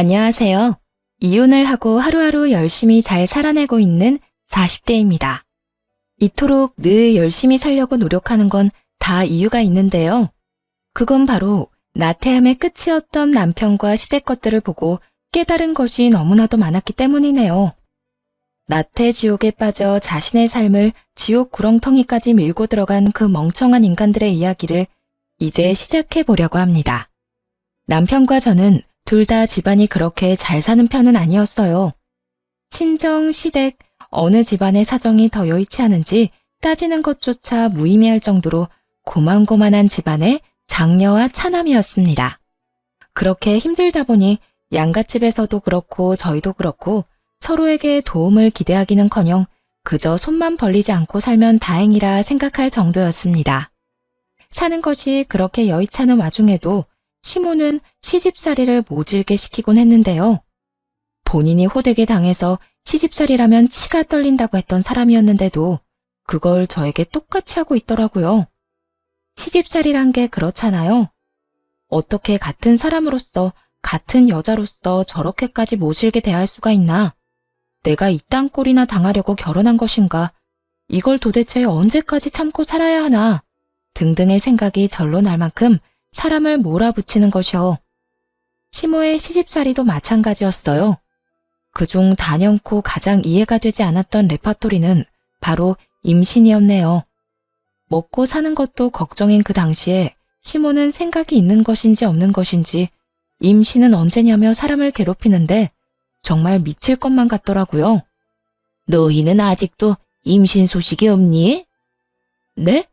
안녕하세요. 이혼을 하고 하루하루 열심히 잘 살아내고 있는 40대입니다. 이토록 늘 열심히 살려고 노력하는 건 다 이유가 있는데요. 그건 바로 나태함의 끝이었던 남편과 시댁 것들을 보고 깨달은 것이 너무나도 많았기 때문이네요. 나태 지옥에 빠져 자신의 삶을 지옥 구렁텅이까지 밀고 들어간 그 멍청한 인간들의 이야기를 이제 시작해 보려고 합니다. 남편과 저는 둘 다 집안이 그렇게 잘 사는 편은 아니었어요. 친정, 시댁, 어느 집안의 사정이 더 여의치 않은지 따지는 것조차 무의미할 정도로 고만고만한 집안의 장녀와 차남이었습니다. 그렇게 힘들다 보니 양갓집에서도 그렇고 저희도 그렇고 서로에게 도움을 기대하기는커녕 그저 손만 벌리지 않고 살면 다행이라 생각할 정도였습니다. 사는 것이 그렇게 여의찮은 와중에도 시모는 시집살이를 모질게 시키곤 했는데요. 본인이 호되게 당해서 시집살이라면 치가 떨린다고 했던 사람이었는데도 그걸 저에게 똑같이 하고 있더라고요. 시집살이란 게 그렇잖아요. 어떻게 같은 사람으로서, 같은 여자로서 저렇게까지 모질게 대할 수가 있나? 내가 이딴 꼴이나 당하려고 결혼한 것인가? 이걸 도대체 언제까지 참고 살아야 하나? 등등의 생각이 절로 날 만큼 사람을 몰아붙이는 것이요. 시모의 시집살이도 마찬가지였어요. 그중 단연코 가장 이해가 되지 않았던 레파토리는 바로 임신이었네요. 먹고 사는 것도 걱정인 그 당시에 시모는 생각이 있는 것인지 없는 것인지 임신은 언제냐며 사람을 괴롭히는데 정말 미칠 것만 같더라고요. 너희는 아직도 임신 소식이 없니? 네?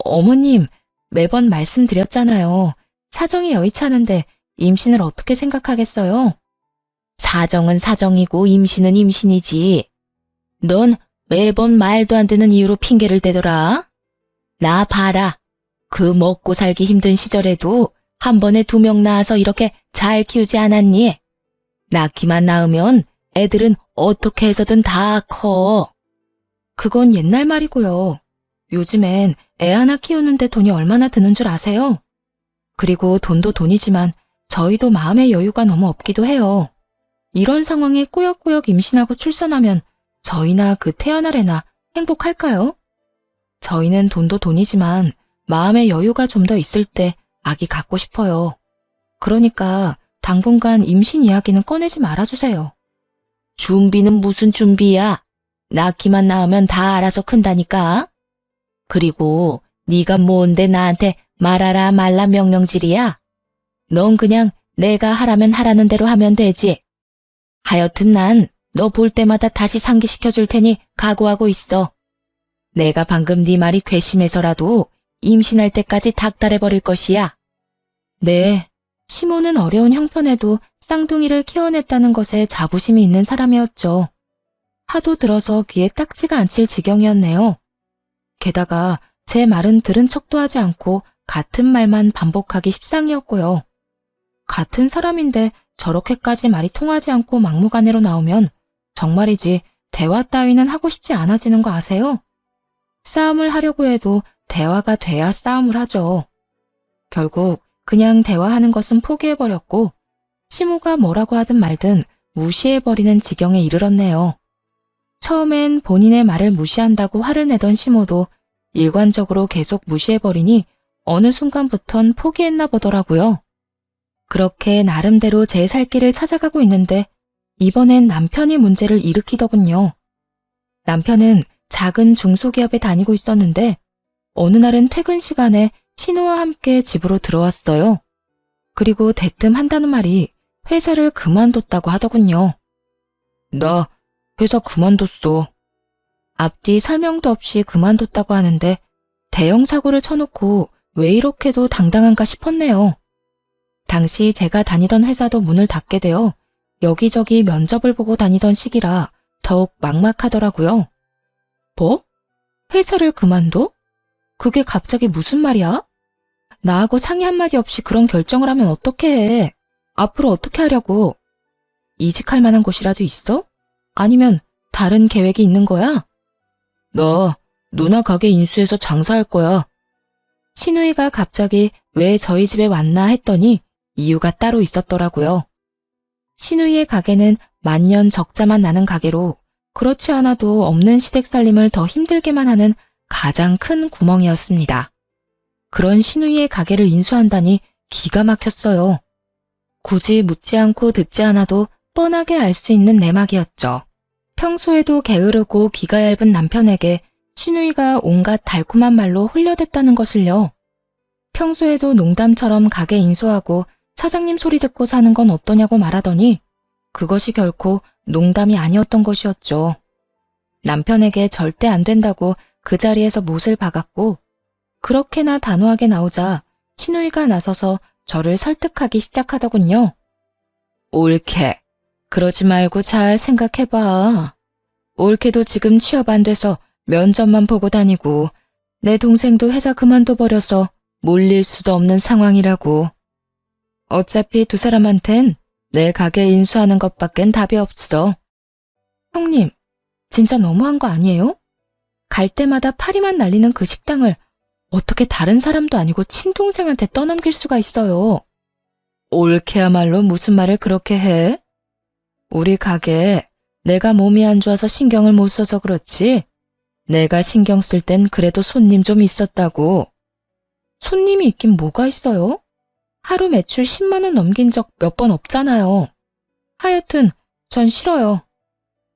어머님, 매번 말씀드렸잖아요. 사정이 여의치 않은데 임신을 어떻게 생각하겠어요? 사정은 사정이고 임신은 임신이지. 넌 매번 말도 안 되는 이유로 핑계를 대더라. 나 봐라. 그 먹고 살기 힘든 시절에도 한 번에 2명 낳아서 이렇게 잘 키우지 않았니? 낳기만 낳으면 애들은 어떻게 해서든 다 커. 그건 옛날 말이고요. 요즘엔 애 하나 키우는데 돈이 얼마나 드는 줄 아세요? 그리고 돈도 돈이지만 저희도 마음의 여유가 너무 없기도 해요. 이런 상황에 꾸역꾸역 임신하고 출산하면 저희나 그 태어날 애나 행복할까요? 저희는 돈도 돈이지만 마음의 여유가 좀 더 있을 때 아기 갖고 싶어요. 그러니까 당분간 임신 이야기는 꺼내지 말아주세요. 준비는 무슨 준비야? 낳기만 낳으면 다 알아서 큰다니까. 그리고 네가 뭔데 나한테 말하라 말라 명령질이야? 넌 그냥 내가 하라면 하라는 대로 하면 되지. 하여튼 난 너 볼 때마다 다시 상기시켜줄 테니 각오하고 있어. 내가 방금 네 말이 괘씸해서라도 임신할 때까지 닥달해버릴 것이야. 네, 시모는 어려운 형편에도 쌍둥이를 키워냈다는 것에 자부심이 있는 사람이었죠. 하도 들어서 귀에 딱지가 않칠 지경이었네요. 게다가 제 말은 들은 척도 하지 않고 같은 말만 반복하기 십상이었고요. 같은 사람인데 저렇게까지 말이 통하지 않고 막무가내로 나오면 정말이지 대화 따위는 하고 싶지 않아지는 거 아세요? 싸움을 하려고 해도 대화가 돼야 싸움을 하죠. 결국 그냥 대화하는 것은 포기해버렸고 시모가 뭐라고 하든 말든 무시해버리는 지경에 이르렀네요. 처음엔 본인의 말을 무시한다고 화를 내던 시모도 일관적으로 계속 무시해버리니 어느 순간부턴 포기했나 보더라고요. 그렇게 나름대로 제 살 길을 찾아가고 있는데 이번엔 남편이 문제를 일으키더군요. 남편은 작은 중소기업에 다니고 있었는데 어느 날은 퇴근 시간에 신우와 함께 집으로 들어왔어요. 그리고 대뜸 한다는 말이 회사를 그만뒀다고 하더군요. 나 회사 그만뒀어. 앞뒤 설명도 없이 그만뒀다고 하는데 대형 사고를 쳐놓고 왜 이렇게도 당당한가 싶었네요. 당시 제가 다니던 회사도 문을 닫게 되어 여기저기 면접을 보고 다니던 시기라 더욱 막막하더라고요. 뭐? 회사를 그만둬? 그게 갑자기 무슨 말이야? 나하고 상의 한마디 없이 그런 결정을 하면 어떻게 해? 앞으로 어떻게 하려고? 이직할 만한 곳이라도 있어? 아니면 다른 계획이 있는 거야? 나 누나 가게 인수해서 장사할 거야. 신우이가 갑자기 왜 저희 집에 왔나 했더니 이유가 따로 있었더라고요. 신우이의 가게는 만년 적자만 나는 가게로 그렇지 않아도 없는 시댁 살림을 더 힘들게만 하는 가장 큰 구멍이었습니다. 그런 신우이의 가게를 인수한다니 기가 막혔어요. 굳이 묻지 않고 듣지 않아도 뻔하게 알 수 있는 내막이었죠. 평소에도 게으르고 귀가 얇은 남편에게 신우이가 온갖 달콤한 말로 홀려댔다는 것을요. 평소에도 농담처럼 가게 인수하고 사장님 소리 듣고 사는 건 어떠냐고 말하더니 그것이 결코 농담이 아니었던 것이었죠. 남편에게 절대 안 된다고 그 자리에서 못을 박았고 그렇게나 단호하게 나오자 신우이가 나서서 저를 설득하기 시작하더군요. 옳게. 그러지 말고 잘 생각해봐. 옳게도 지금 취업 안 돼서 면접만 보고 다니고 내 동생도 회사 그만둬버려서 몰릴 수도 없는 상황이라고. 어차피 두 사람한텐 내 가게 인수하는 것밖엔 답이 없어. 형님, 진짜 너무한 거 아니에요? 갈 때마다 파리만 날리는 그 식당을 어떻게 다른 사람도 아니고 친동생한테 떠넘길 수가 있어요? 옳게야말로 무슨 말을 그렇게 해? 우리 가게에 내가 몸이 안 좋아서 신경을 못 써서 그렇지. 내가 신경 쓸 땐 그래도 손님 좀 있었다고. 손님이 있긴 뭐가 있어요? 하루 매출 10만 원 넘긴 적 몇 번 없잖아요. 하여튼 전 싫어요.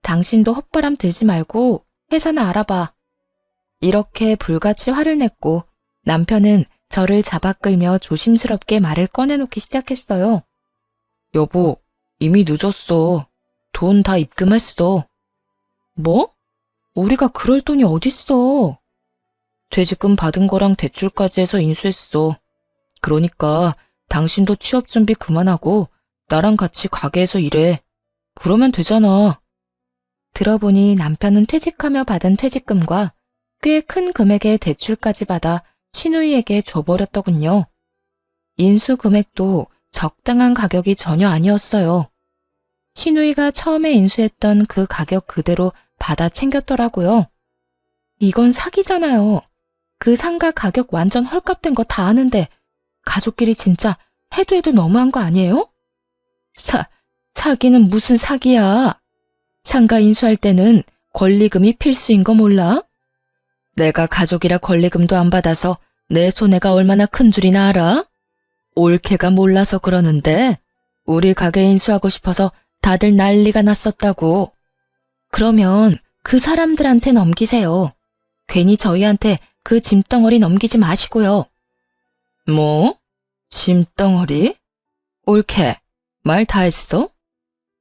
당신도 헛바람 들지 말고 회사나 알아봐. 이렇게 불같이 화를 냈고 남편은 저를 잡아 끌며 조심스럽게 말을 꺼내놓기 시작했어요. 여보, 이미 늦었어. 돈 다 입금했어. 뭐? 우리가 그럴 돈이 어딨어. 퇴직금 받은 거랑 대출까지 해서 인수했어. 그러니까 당신도 취업 준비 그만하고 나랑 같이 가게에서 일해. 그러면 되잖아. 들어보니 남편은 퇴직하며 받은 퇴직금과 꽤 큰 금액의 대출까지 받아 신우이에게 줘버렸더군요. 인수 금액도 적당한 가격이 전혀 아니었어요. 신우이가 처음에 인수했던 그 가격 그대로 받아 챙겼더라고요. 이건 사기잖아요. 그 상가 가격 완전 헐값된 거 다 아는데 가족끼리 진짜 해도 해도 너무한 거 아니에요? 사기는 무슨 사기야. 상가 인수할 때는 권리금이 필수인 거 몰라? 내가 가족이라 권리금도 안 받아서 내 손해가 얼마나 큰 줄이나 알아? 올케가 몰라서 그러는데 우리 가게 인수하고 싶어서 다들 난리가 났었다고. 그러면 그 사람들한테 넘기세요. 괜히 저희한테 그 짐덩어리 넘기지 마시고요. 뭐? 짐덩어리? 올케, 말 다 했어?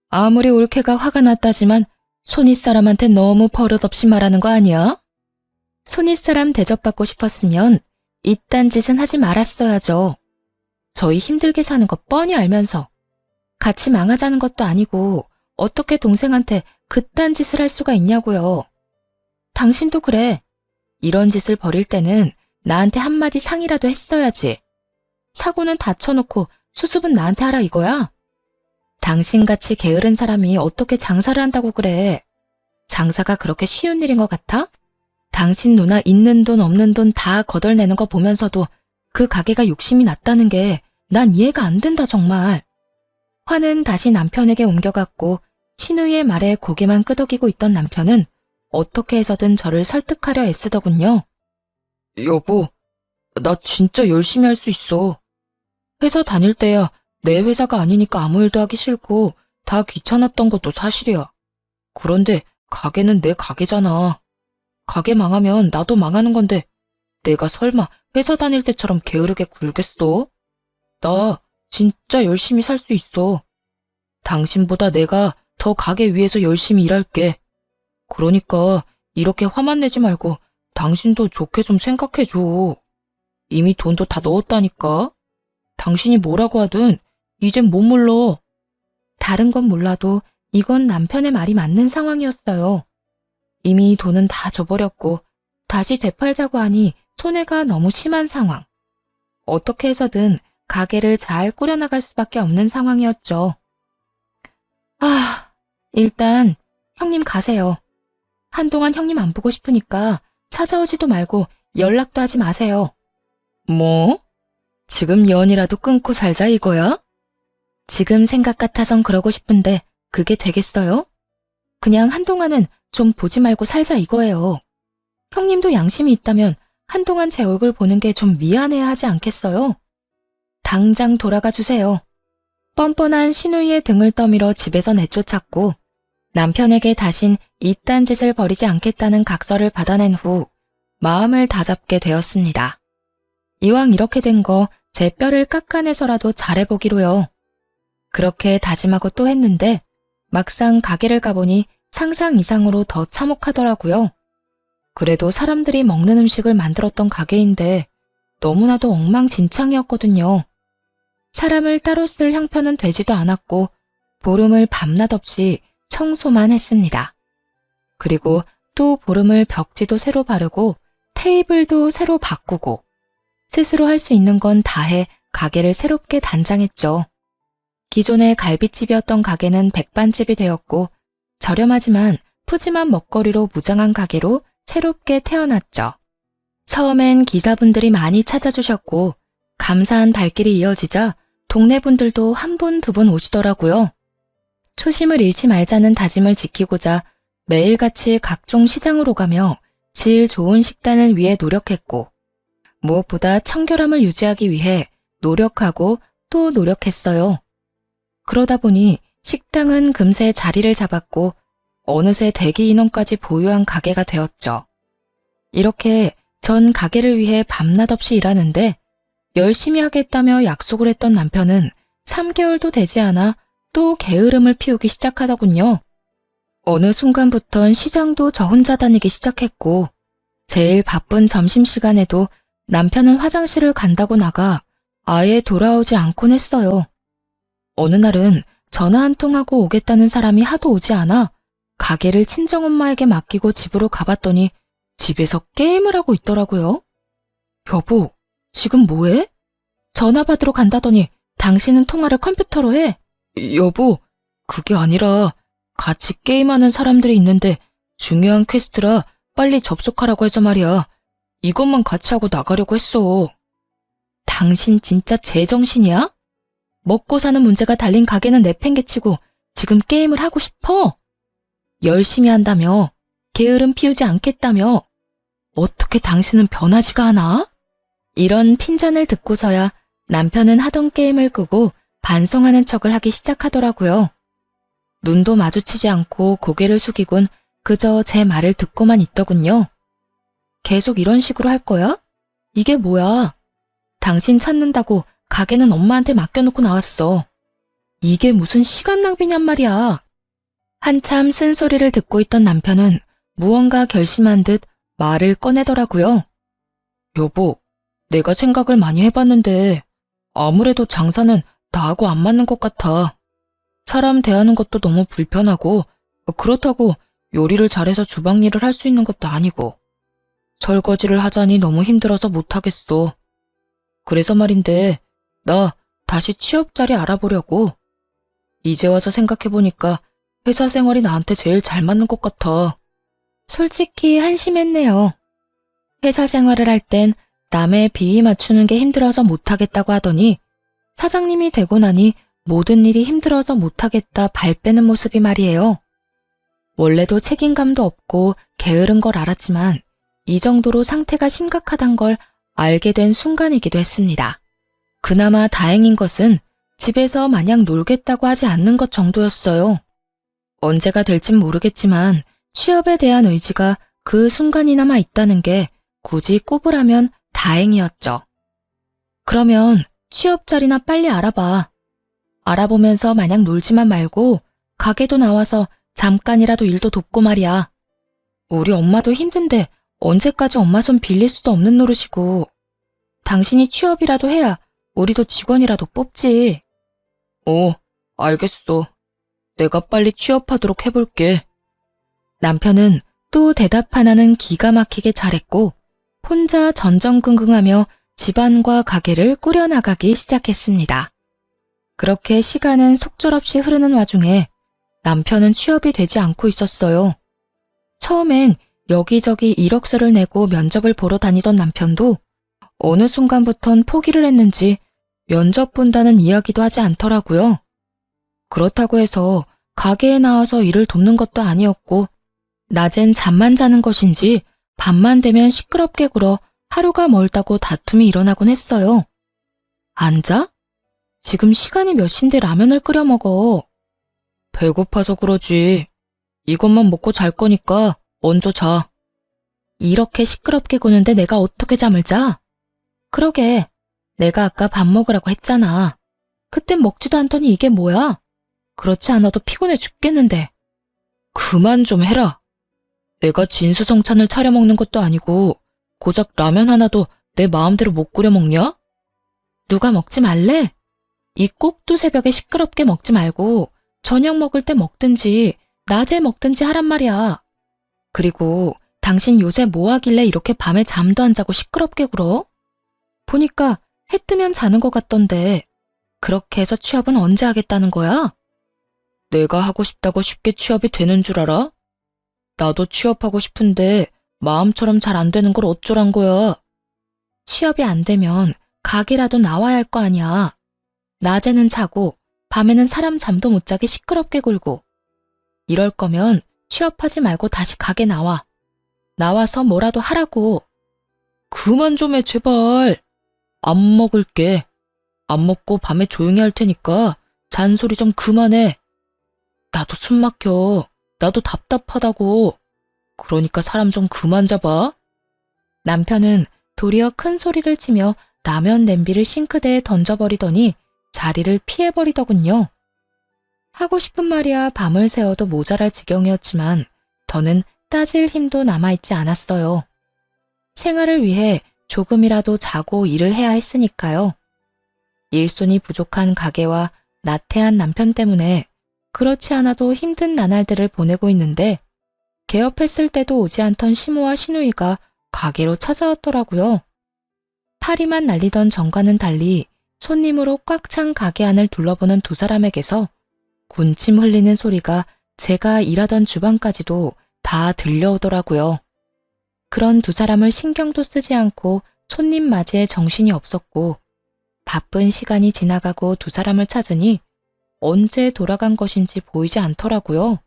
아무리 올케가 화가 났다지만 손윗사람한테 너무 버릇없이 말하는 거 아니야? 손윗사람 대접받고 싶었으면 이딴 짓은 하지 말았어야죠. 저희 힘들게 사는 거 뻔히 알면서 같이 망하자는 것도 아니고 어떻게 동생한테 그딴 짓을 할 수가 있냐고요. 당신도 그래. 이런 짓을 벌일 때는 나한테 한마디 상의라도 했어야지. 사고는 다 쳐놓고 수습은 나한테 하라 이거야? 당신같이 게으른 사람이 어떻게 장사를 한다고 그래. 장사가 그렇게 쉬운 일인 것 같아? 당신 누나 있는 돈 없는 돈 다 거덜내는 거 보면서도 그 가게가 욕심이 났다는 게 난 이해가 안 된다 정말. 화는 다시 남편에게 옮겨갔고 신우이의 말에 고개만 끄덕이고 있던 남편은 어떻게 해서든 저를 설득하려 애쓰더군요. 여보, 나 진짜 열심히 할 수 있어. 회사 다닐 때야 내 회사가 아니니까 아무 일도 하기 싫고 다 귀찮았던 것도 사실이야. 그런데 가게는 내 가게잖아. 가게 망하면 나도 망하는 건데 내가 설마 회사 다닐 때처럼 게으르게 굴겠어? 나 진짜 열심히 살 수 있어. 당신보다 내가 더 가게 위해서 열심히 일할게. 그러니까 이렇게 화만 내지 말고 당신도 좋게 좀 생각해줘. 이미 돈도 다 넣었다니까. 당신이 뭐라고 하든 이젠 못 물러. 다른 건 몰라도 이건 남편의 말이 맞는 상황이었어요. 이미 돈은 다 줘버렸고 다시 되팔자고 하니 손해가 너무 심한 상황. 어떻게 해서든 가게를 잘 꾸려나갈 수밖에 없는 상황이었죠. 일단 형님 가세요. 한동안 형님 안 보고 싶으니까 찾아오지도 말고 연락도 하지 마세요. 뭐? 지금 연이라도 끊고 살자 이거야? 지금 생각 같아선 그러고 싶은데 그게 되겠어요? 그냥 한동안은 좀 보지 말고 살자 이거예요. 형님도 양심이 있다면 한동안 제 얼굴 보는 게 좀 미안해야 하지 않겠어요? 당장 돌아가 주세요. 뻔뻔한 신우이의 등을 떠밀어 집에서 내쫓았고 남편에게 다신 이딴 짓을 벌이지 않겠다는 각서를 받아낸 후 마음을 다잡게 되었습니다. 이왕 이렇게 된 거 제 뼈를 깎아내서라도 잘해보기로요. 그렇게 다짐하고 또 했는데 막상 가게를 가보니 상상 이상으로 더 참혹하더라고요. 그래도 사람들이 먹는 음식을 만들었던 가게인데 너무나도 엉망진창이었거든요. 사람을 따로 쓸 형편은 되지도 않았고 보름을 밤낮 없이 청소만 했습니다. 그리고 또 보름을 벽지도 새로 바르고 테이블도 새로 바꾸고 스스로 할 수 있는 건 다 해 가게를 새롭게 단장했죠. 기존의 갈빗집이었던 가게는 백반집이 되었고 저렴하지만 푸짐한 먹거리로 무장한 가게로 새롭게 태어났죠. 처음엔 기사분들이 많이 찾아주셨고 감사한 발길이 이어지자 동네 분들도 한 분, 두 분 오시더라고요. 초심을 잃지 말자는 다짐을 지키고자 매일같이 각종 시장을 오가며 질 좋은 식단을 위해 노력했고 무엇보다 청결함을 유지하기 위해 노력하고 또 노력했어요. 그러다 보니 식당은 금세 자리를 잡았고 어느새 대기 인원까지 보유한 가게가 되었죠. 이렇게 전 가게를 위해 밤낮 없이 일하는데 열심히 하겠다며 약속을 했던 남편은 3개월도 되지 않아 또 게으름을 피우기 시작하더군요. 어느 순간부턴 시장도 저 혼자 다니기 시작했고 제일 바쁜 점심시간에도 남편은 화장실을 간다고 나가 아예 돌아오지 않곤 했어요. 어느 날은 전화 한 통하고 오겠다는 사람이 하도 오지 않아 가게를 친정엄마에게 맡기고 집으로 가봤더니 집에서 게임을 하고 있더라고요. 여보, 지금 뭐해? 전화 받으러 간다더니 당신은 통화를 컴퓨터로 해? 여보, 그게 아니라 같이 게임하는 사람들이 있는데 중요한 퀘스트라 빨리 접속하라고 해서 말이야. 이것만 같이 하고 나가려고 했어. 당신 진짜 제정신이야? 먹고 사는 문제가 달린 가게는 내팽개치고 지금 게임을 하고 싶어? 열심히 한다며? 게으름 피우지 않겠다며? 어떻게 당신은 변하지가 않아? 이런 핀잔을 듣고서야 남편은 하던 게임을 끄고 반성하는 척을 하기 시작하더라고요. 눈도 마주치지 않고 고개를 숙이곤 그저 제 말을 듣고만 있더군요. 계속 이런 식으로 할 거야? 이게 뭐야? 당신 찾는다고 가게는 엄마한테 맡겨놓고 나왔어. 이게 무슨 시간 낭비냔 말이야. 한참 쓴소리를 듣고 있던 남편은 무언가 결심한 듯 말을 꺼내더라고요. 여보, 내가 생각을 많이 해봤는데 아무래도 장사는 나하고 안 맞는 것 같아. 사람 대하는 것도 너무 불편하고 그렇다고 요리를 잘해서 주방 일을 할 수 있는 것도 아니고 설거지를 하자니 너무 힘들어서 못하겠어. 그래서 말인데 나 다시 취업 자리 알아보려고. 이제 와서 생각해보니까 회사 생활이 나한테 제일 잘 맞는 것 같아. 솔직히 한심했네요. 회사 생활을 할 땐 남의 비위 맞추는 게 힘들어서 못하겠다고 하더니 사장님이 되고 나니 모든 일이 힘들어서 못하겠다 발 빼는 모습이 말이에요. 원래도 책임감도 없고 게으른 걸 알았지만 이 정도로 상태가 심각하단 걸 알게 된 순간이기도 했습니다. 그나마 다행인 것은 집에서 마냥 놀겠다고 하지 않는 것 정도였어요. 언제가 될진 모르겠지만 취업에 대한 의지가 그 순간이나마 있다는 게 굳이 꼽으라면 다행이었죠. 그러면 취업 자리나 빨리 알아봐. 알아보면서 마냥 놀지만 말고 가게도 나와서 잠깐이라도 일도 돕고 말이야. 우리 엄마도 힘든데 언제까지 엄마 손 빌릴 수도 없는 노릇이고 당신이 취업이라도 해야 우리도 직원이라도 뽑지. 알겠어. 내가 빨리 취업하도록 해볼게. 남편은 또 대답 하나는 기가 막히게 잘했고 혼자 전전긍긍하며 집안과 가게를 꾸려나가기 시작했습니다. 그렇게 시간은 속절없이 흐르는 와중에 남편은 취업이 되지 않고 있었어요. 처음엔 여기저기 이력서를 내고 면접을 보러 다니던 남편도 어느 순간부턴 포기를 했는지 면접 본다는 이야기도 하지 않더라고요. 그렇다고 해서 가게에 나와서 일을 돕는 것도 아니었고, 낮엔 잠만 자는 것인지 밤만 되면 시끄럽게 굴어 하루가 멀다고 다툼이 일어나곤 했어요. 앉아? 지금 시간이 몇 시인데 라면을 끓여 먹어. 배고파서 그러지. 이것만 먹고 잘 거니까 먼저 자. 이렇게 시끄럽게 구는데 내가 어떻게 잠을 자? 그러게, 내가 아까 밥 먹으라고 했잖아. 그땐 먹지도 않더니 이게 뭐야? 그렇지 않아도 피곤해 죽겠는데. 그만 좀 해라. 내가 진수성찬을 차려 먹는 것도 아니고 고작 라면 하나도 내 마음대로 못 끓여 먹냐? 누가 먹지 말래? 이 꼭두 새벽에 시끄럽게 먹지 말고 저녁 먹을 때 먹든지 낮에 먹든지 하란 말이야. 그리고 당신 요새 뭐 하길래 이렇게 밤에 잠도 안 자고 시끄럽게 굴어? 보니까 해 뜨면 자는 것 같던데 그렇게 해서 취업은 언제 하겠다는 거야? 내가 하고 싶다고 쉽게 취업이 되는 줄 알아? 나도 취업하고 싶은데 마음처럼 잘 안 되는 걸 어쩌란 거야. 취업이 안 되면 가게라도 나와야 할 거 아니야. 낮에는 자고 밤에는 사람 잠도 못 자게 시끄럽게 굴고. 이럴 거면 취업하지 말고 다시 가게 나와. 나와서 뭐라도 하라고. 그만 좀 해, 제발. 안 먹을게. 안 먹고 밤에 조용히 할 테니까 잔소리 좀 그만해. 나도 숨 막혀. 나도 답답하다고. 그러니까 사람 좀 그만 잡아. 남편은 도리어 큰 소리를 치며 라면 냄비를 싱크대에 던져버리더니 자리를 피해버리더군요. 하고 싶은 말이야 밤을 새워도 모자랄 지경이었지만 더는 따질 힘도 남아있지 않았어요. 생활을 위해 조금이라도 자고 일을 해야 했으니까요. 일손이 부족한 가게와 나태한 남편 때문에 그렇지 않아도 힘든 나날들을 보내고 있는데 개업했을 때도 오지 않던 시모와 시누이가 가게로 찾아왔더라고요. 파리만 날리던 전과는 달리 손님으로 꽉 찬 가게 안을 둘러보는 두 사람에게서 군침 흘리는 소리가 제가 일하던 주방까지도 다 들려오더라고요. 그런 두 사람을 신경도 쓰지 않고 손님 맞이에 정신이 없었고 바쁜 시간이 지나가고 두 사람을 찾으니 언제 돌아간 것인지 보이지 않더라고요.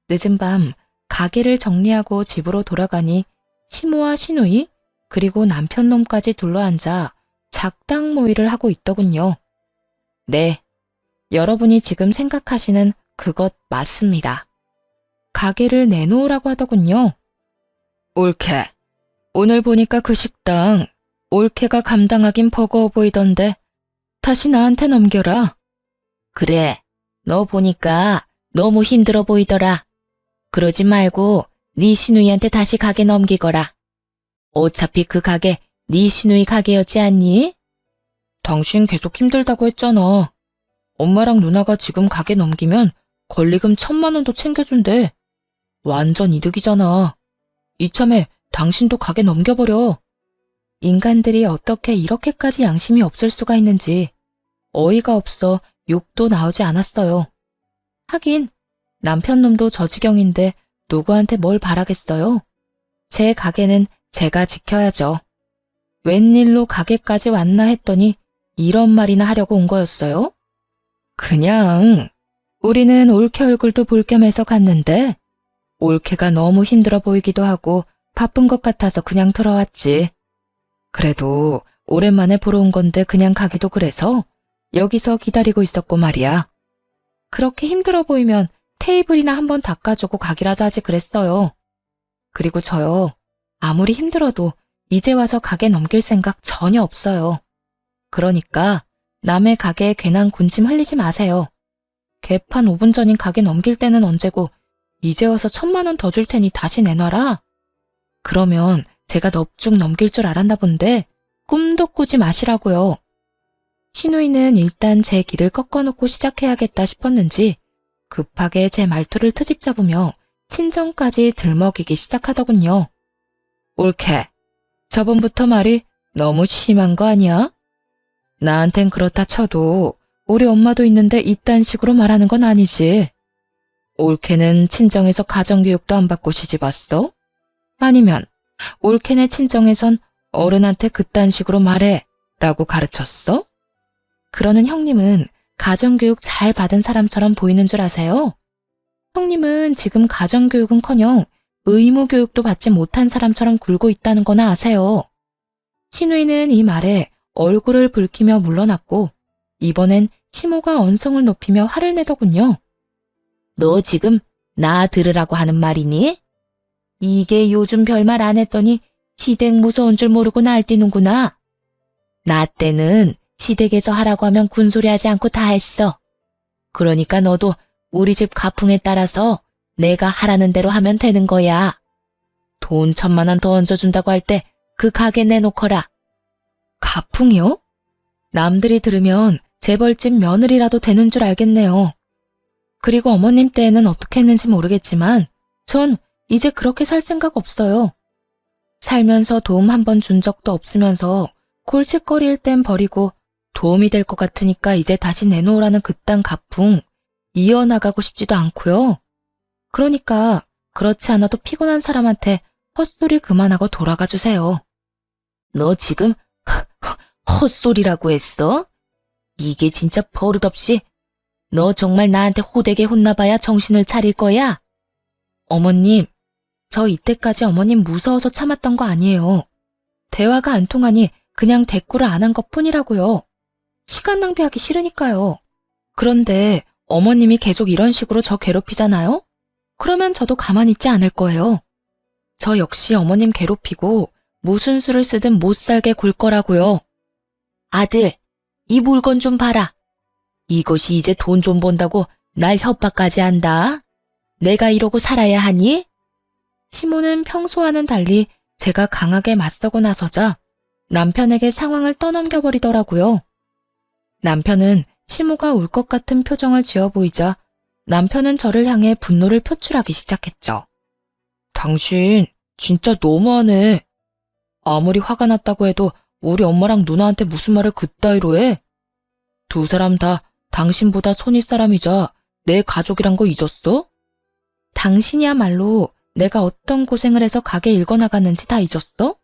늦은 밤 가게를 정리하고 집으로 돌아가니 시모와 시누이 그리고 남편놈까지 둘러앉아 작당 모의를 하고 있더군요. 네, 여러분이 지금 생각하시는 그것 맞습니다. 가게를 내놓으라고 하더군요. 올케, 오늘 보니까 그 식당 올케가 감당하긴 버거워 보이던데 다시 나한테 넘겨라. 그래, 너 보니까 너무 힘들어 보이더라. 그러지 말고 네 시누이한테 다시 가게 넘기거라. 어차피 그 가게 네 시누이 가게였지 않니? 당신 계속 힘들다고 했잖아. 엄마랑 누나가 지금 가게 넘기면 권리금 1,000만 원도 챙겨준대. 완전 이득이잖아. 이참에 당신도 가게 넘겨버려. 인간들이 어떻게 이렇게까지 양심이 없을 수가 있는지 어이가 없어 욕도 나오지 않았어요. 하긴 남편놈도 저 지경인데 누구한테 뭘 바라겠어요? 제 가게는 제가 지켜야죠. 웬일로 가게까지 왔나 했더니 이런 말이나 하려고 온 거였어요? 그냥 우리는 올케 얼굴도 볼 겸해서 갔는데 올케가 너무 힘들어 보이기도 하고 바쁜 것 같아서 그냥 들어왔지. 그래도 오랜만에 보러 온 건데 그냥 가기도 그래서 여기서 기다리고 있었고 말이야. 그렇게 힘들어 보이면 테이블이나 한번 닦아주고 가기라도 하지 그랬어요. 그리고 저요, 아무리 힘들어도 이제 와서 가게 넘길 생각 전혀 없어요. 그러니까 남의 가게에 괜한 군침 흘리지 마세요. 개판 5분 전인 가게 넘길 때는 언제고 이제 와서 1,000만 원 더 줄 테니 다시 내놔라. 그러면 제가 넙죽 넘길 줄 알았나 본데 꿈도 꾸지 마시라고요. 시누이는 일단 제 길을 꺾어놓고 시작해야겠다 싶었는지 급하게 제 말투를 트집 잡으며 친정까지 들먹이기 시작하더군요. 올케, 저번부터 말이 너무 심한 거 아니야? 나한텐 그렇다 쳐도 우리 엄마도 있는데 이딴 식으로 말하는 건 아니지. 올케는 친정에서 가정교육도 안 받고 시집 왔어? 아니면 올케네 친정에선 어른한테 그딴 식으로 말해 라고 가르쳤어? 그러는 형님은 가정교육 잘 받은 사람처럼 보이는 줄 아세요? 형님은 지금 가정교육은커녕 의무교육도 받지 못한 사람처럼 굴고 있다는 거나 아세요? 신우이는 이 말에 얼굴을 붉히며 물러났고 이번엔 시모가 언성을 높이며 화를 내더군요. 너 지금 나 들으라고 하는 말이니? 이게 요즘 별말 안 했더니 시댁 무서운 줄 모르고 날뛰는구나. 나 때는 시댁에서 하라고 하면 군소리 하지 않고 다 했어. 그러니까 너도 우리 집 가풍에 따라서 내가 하라는 대로 하면 되는 거야. 돈 1,000만 원 더 얹어준다고 할 때 그 가게 내놓거라. 가풍이요? 남들이 들으면 재벌집 며느리라도 되는 줄 알겠네요. 그리고 어머님 때에는 어떻게 했는지 모르겠지만 전 이제 그렇게 살 생각 없어요. 살면서 도움 한 번 준 적도 없으면서 골칫거리일 땐 버리고 도움이 될 것 같으니까 이제 다시 내놓으라는 그딴 가풍 이어나가고 싶지도 않고요. 그러니까 그렇지 않아도 피곤한 사람한테 헛소리 그만하고 돌아가 주세요. 너 지금 헛소리라고 했어? 이게 진짜 버릇없이 너 정말 나한테 호되게 혼나봐야 정신을 차릴 거야? 어머님, 저 이때까지 어머님 무서워서 참았던 거 아니에요. 대화가 안 통하니 그냥 대꾸를 안 한 것뿐이라고요. 시간 낭비하기 싫으니까요. 그런데 어머님이 계속 이런 식으로 저 괴롭히잖아요? 그러면 저도 가만히 있지 않을 거예요. 저 역시 어머님 괴롭히고 무슨 수를 쓰든 못 살게 굴 거라고요. 아들, 이 물건 좀 봐라. 이것이 이제 돈 좀 번다고 날 협박까지 한다. 내가 이러고 살아야 하니? 시모는 평소와는 달리 제가 강하게 맞서고 나서자 남편에게 상황을 떠넘겨버리더라고요. 남편은 시모가 울 것 같은 표정을 지어 보이자 남편은 저를 향해 분노를 표출하기 시작했죠. 당신 진짜 너무하네. 아무리 화가 났다고 해도 우리 엄마랑 누나한테 무슨 말을 그따위로 해? 두 사람 다 당신보다 손윗 사람이자 내 가족이란 거 잊었어? 당신이야말로 내가 어떤 고생을 해서 가게 읽어나갔는지 다 잊었어?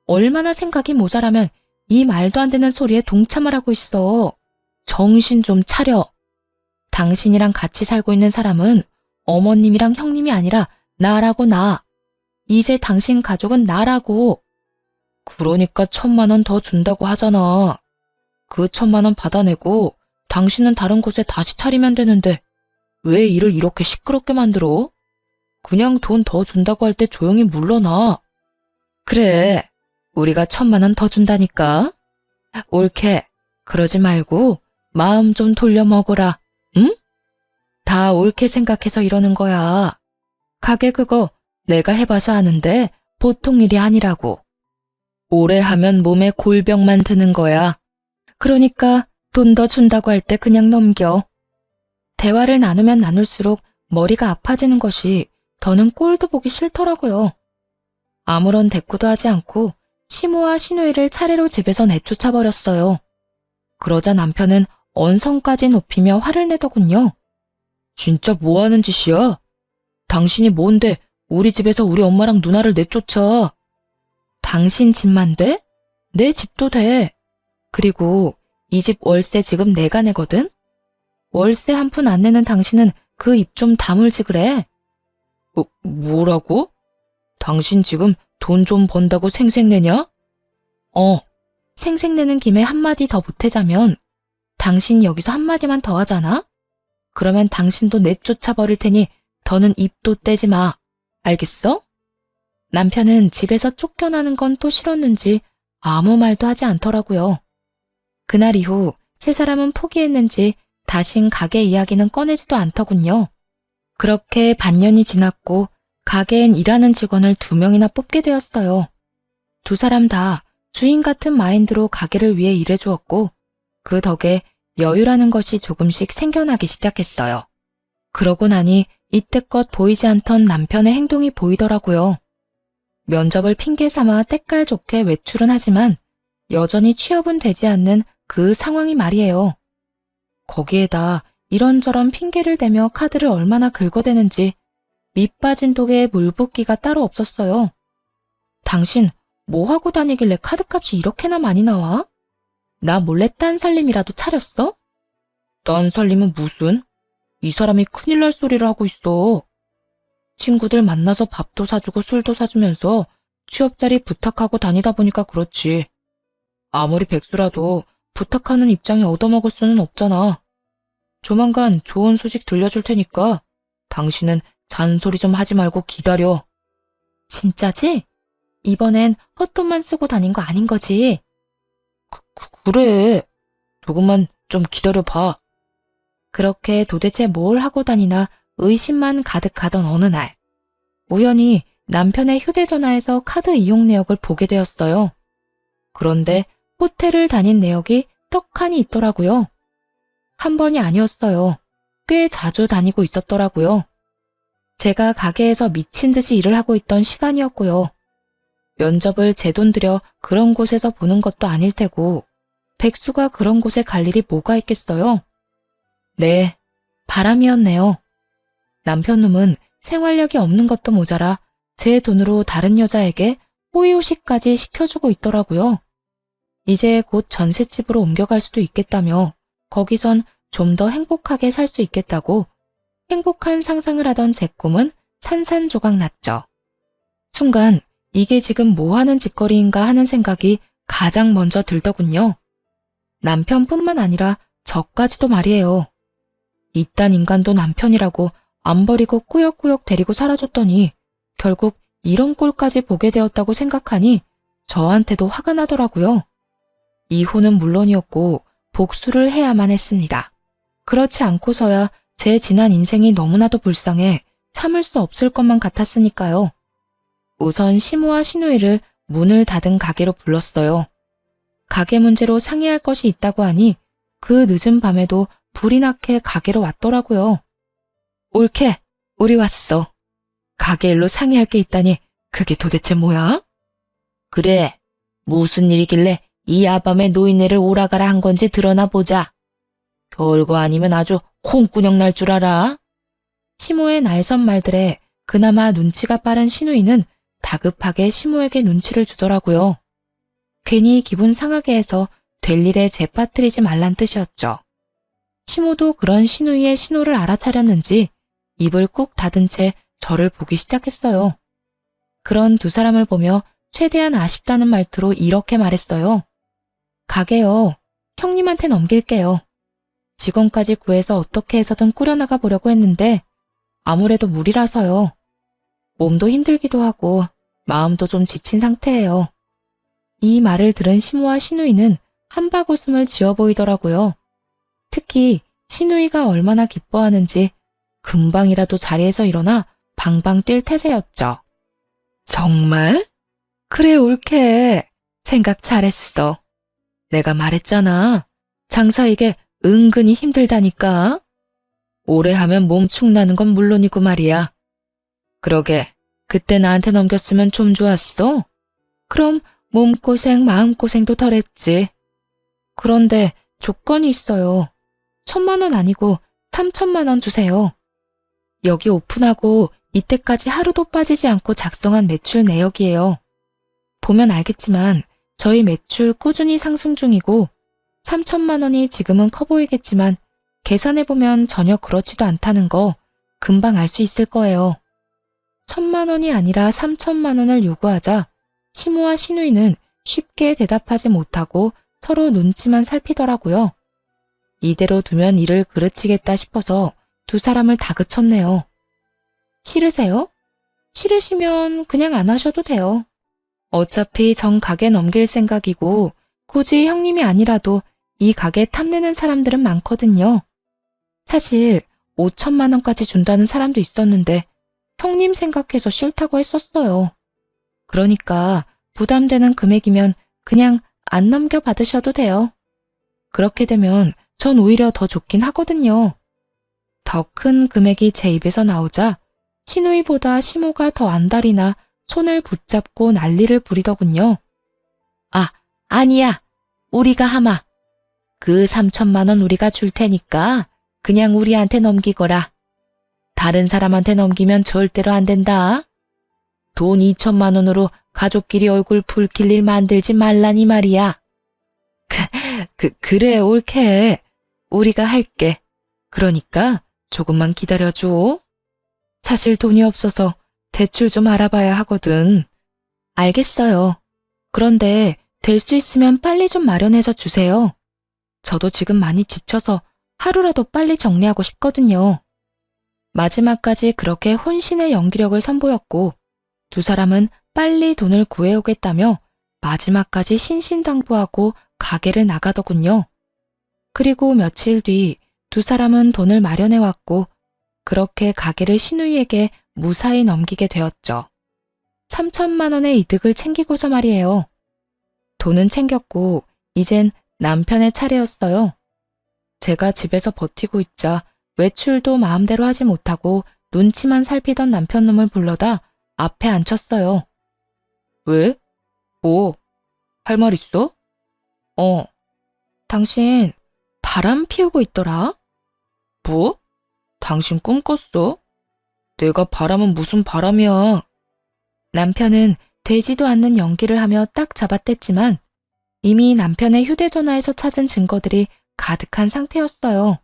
얼마나 생각이 모자라면 이 말도 안 되는 소리에 동참을 하고 있어. 정신 좀 차려. 당신이랑 같이 살고 있는 사람은 어머님이랑 형님이 아니라 나라고 나. 이제 당신 가족은 나라고. 그러니까 1,000만 원 더 준다고 하잖아. 그 1,000만 원 받아내고 당신은 다른 곳에 다시 차리면 되는데 왜 일을 이렇게 시끄럽게 만들어? 그냥 돈 더 준다고 할 때 조용히 물러나. 그래, 우리가 1,000만 원 더 준다니까. 옳게, 그러지 말고 마음 좀 돌려 먹어라, 응? 다 옳게 생각해서 이러는 거야. 가게 그거 내가 해봐서 아는데 보통 일이 아니라고. 오래 하면 몸에 골병만 드는 거야. 그러니까 돈 더 준다고 할 때 그냥 넘겨. 대화를 나누면 나눌수록 머리가 아파지는 것이 더는 꼴도 보기 싫더라고요. 아무런 대꾸도 하지 않고 시모와 시누이를 차례로 집에서 내쫓아버렸어요. 그러자 남편은 언성까지 높이며 화를 내더군요. 진짜 뭐하는 짓이야? 당신이 뭔데 우리 집에서 우리 엄마랑 누나를 내쫓아? 당신 집만 돼? 내 집도 돼. 그리고 이 집 월세 지금 내가 내거든? 월세 한 푼 안 내는 당신은 그 입 좀 다물지 그래. 뭐라고? 당신 지금 돈 좀 번다고 생색내냐? 생색내는 김에 한마디 더 보태자면 당신 여기서 한마디만 더 하잖아? 그러면 당신도 내쫓아버릴 테니 더는 입도 떼지 마. 알겠어? 남편은 집에서 쫓겨나는 건 또 싫었는지 아무 말도 하지 않더라고요. 그날 이후 세 사람은 포기했는지 다신 가게 이야기는 꺼내지도 않더군요. 그렇게 반년이 지났고 가게엔 일하는 직원을 2명이나 뽑게 되었어요. 두 사람 다 주인 같은 마인드로 가게를 위해 일해주었고 그 덕에 여유라는 것이 조금씩 생겨나기 시작했어요. 그러고 나니 이때껏 보이지 않던 남편의 행동이 보이더라고요. 면접을 핑계 삼아 때깔 좋게 외출은 하지만 여전히 취업은 되지 않는 그 상황이 말이에요. 거기에다 이런저런 핑계를 대며 카드를 얼마나 긁어대는지 밑 빠진 독에 물 붓기가 따로 없었어요. 당신 뭐 하고 다니길래 카드값이 이렇게나 많이 나와? 나 몰래 딴 살림이라도 차렸어? 난 살림은 무슨? 이 사람이 큰일 날 소리를 하고 있어. 친구들 만나서 밥도 사주고 술도 사주면서 취업자리 부탁하고 다니다 보니까 그렇지. 아무리 백수라도 부탁하는 입장에 얻어먹을 수는 없잖아. 조만간 좋은 소식 들려줄 테니까 당신은 잔소리 좀 하지 말고 기다려. 진짜지? 이번엔 헛돈만 쓰고 다닌 거 아닌 거지? 그래. 조금만 좀 기다려봐. 그렇게 도대체 뭘 하고 다니나 의심만 가득하던 어느 날, 우연히 남편의 휴대전화에서 카드 이용 내역을 보게 되었어요. 그런데 호텔을 다닌 내역이 떡하니 있더라고요. 한 번이 아니었어요. 꽤 자주 다니고 있었더라고요. 제가 가게에서 미친 듯이 일을 하고 있던 시간이었고요. 면접을 제 돈 들여 그런 곳에서 보는 것도 아닐 테고 백수가 그런 곳에 갈 일이 뭐가 있겠어요? 네, 바람이었네요. 남편놈은 생활력이 없는 것도 모자라 제 돈으로 다른 여자에게 호의호식까지 시켜주고 있더라고요. 이제 곧 전셋집으로 옮겨갈 수도 있겠다며 거기선 좀 더 행복하게 살 수 있겠다고 행복한 상상을 하던 제 꿈은 산산조각 났죠. 순간 이게 지금 뭐 하는 짓거리인가 하는 생각이 가장 먼저 들더군요. 남편뿐만 아니라 저까지도 말이에요. 이딴 인간도 남편이라고 안 버리고 꾸역꾸역 데리고 살아줬더니 결국 이런 꼴까지 보게 되었다고 생각하니 저한테도 화가 나더라고요. 이혼은 물론이었고 복수를 해야만 했습니다. 그렇지 않고서야 제 지난 인생이 너무나도 불쌍해 참을 수 없을 것만 같았으니까요. 우선 시모와 시누이를 문을 닫은 가게로 불렀어요. 가게 문제로 상의할 것이 있다고 하니 그 늦은 밤에도 불이 나게 가게로 왔더라고요. 옳게, 우리 왔어. 가게 일로 상의할 게 있다니 그게 도대체 뭐야? 그래, 무슨 일이길래 이 야밤에 노인네를 오라가라 한 건지 드러나 보자. 별거 아니면 아주 홍구녕 날 줄 알아? 시모의 날선 말들에 그나마 눈치가 빠른 시누이는 다급하게 시모에게 눈치를 주더라고요. 괜히 기분 상하게 해서 될 일에 재빠뜨리지 말란 뜻이었죠. 시모도 그런 시누이의 신호를 알아차렸는지 입을 꾹 닫은 채 저를 보기 시작했어요. 그런 두 사람을 보며 최대한 아쉽다는 말투로 이렇게 말했어요. 가게요. 형님한테 넘길게요. 직원까지 구해서 어떻게 해서든 꾸려나가 보려고 했는데 아무래도 무리라서요. 몸도 힘들기도 하고 마음도 좀 지친 상태예요. 이 말을 들은 시모와 시누이는 한박 웃음을 지어 보이더라고요. 특히 시누이가 얼마나 기뻐하는지 금방이라도 자리에서 일어나 방방 뛸 태세였죠. 정말? 그래 옳게. 생각 잘했어. 내가 말했잖아. 장사 이게 은근히 힘들다니까. 오래 하면 몸 축나는 건 물론이고 말이야. 그러게, 그때 나한테 넘겼으면 좀 좋았어. 그럼 몸고생, 마음고생도 덜했지. 그런데 조건이 있어요. 1,000만 원 아니고 3,000만 원 주세요. 여기 오픈하고 이때까지 하루도 빠지지 않고 작성한 매출 내역이에요. 보면 알겠지만 저희 매출 꾸준히 상승 중이고 3,000만 원이 지금은 커 보이겠지만 계산해보면 전혀 그렇지도 않다는 거 금방 알 수 있을 거예요. 1,000만 원이 아니라 3,000만 원을 요구하자 시모와 시누이는 쉽게 대답하지 못하고 서로 눈치만 살피더라고요. 이대로 두면 일을 그르치겠다 싶어서 두 사람을 다그쳤네요. 싫으세요? 싫으시면 그냥 안 하셔도 돼요. 어차피 정 가게 넘길 생각이고 굳이 형님이 아니라도 이 가게 탐내는 사람들은 많거든요. 사실 5,000만 원까지 준다는 사람도 있었는데 형님 생각해서 싫다고 했었어요. 그러니까 부담되는 금액이면 그냥 안 넘겨받으셔도 돼요. 그렇게 되면 전 오히려 더 좋긴 하거든요. 더 큰 금액이 제 입에서 나오자 시누이보다 시모가 더 안달이나 손을 붙잡고 난리를 부리더군요. 아, 아니야. 우리가 하마. 그 3,000만 원 우리가 줄 테니까 그냥 우리한테 넘기거라. 다른 사람한테 넘기면 절대로 안 된다. 돈 2,000만 원으로 가족끼리 얼굴 붉힐 일 만들지 말라니 말이야. 그래 옳게. 우리가 할게. 그러니까 조금만 기다려줘. 사실 돈이 없어서 대출 좀 알아봐야 하거든. 알겠어요. 그런데 될 수 있으면 빨리 좀 마련해서 주세요. 저도 지금 많이 지쳐서 하루라도 빨리 정리하고 싶거든요. 마지막까지 그렇게 혼신의 연기력을 선보였고 두 사람은 빨리 돈을 구해오겠다며 마지막까지 신신당부하고 가게를 나가더군요. 그리고 며칠 뒤 두 사람은 돈을 마련해왔고 그렇게 가게를 신우이에게 무사히 넘기게 되었죠. 3천만 원의 이득을 챙기고서 말이에요. 돈은 챙겼고 이젠 남편의 차례였어요. 제가 집에서 버티고 있자 외출도 마음대로 하지 못하고 눈치만 살피던 남편놈을 불러다 앞에 앉혔어요. 왜? 뭐? 할 말 있어? 당신 바람 피우고 있더라? 뭐? 당신 꿈 꿨어? 내가 바람은 무슨 바람이야? 남편은 되지도 않는 연기를 하며 딱 잡아댔지만 이미 남편의 휴대전화에서 찾은 증거들이 가득한 상태였어요.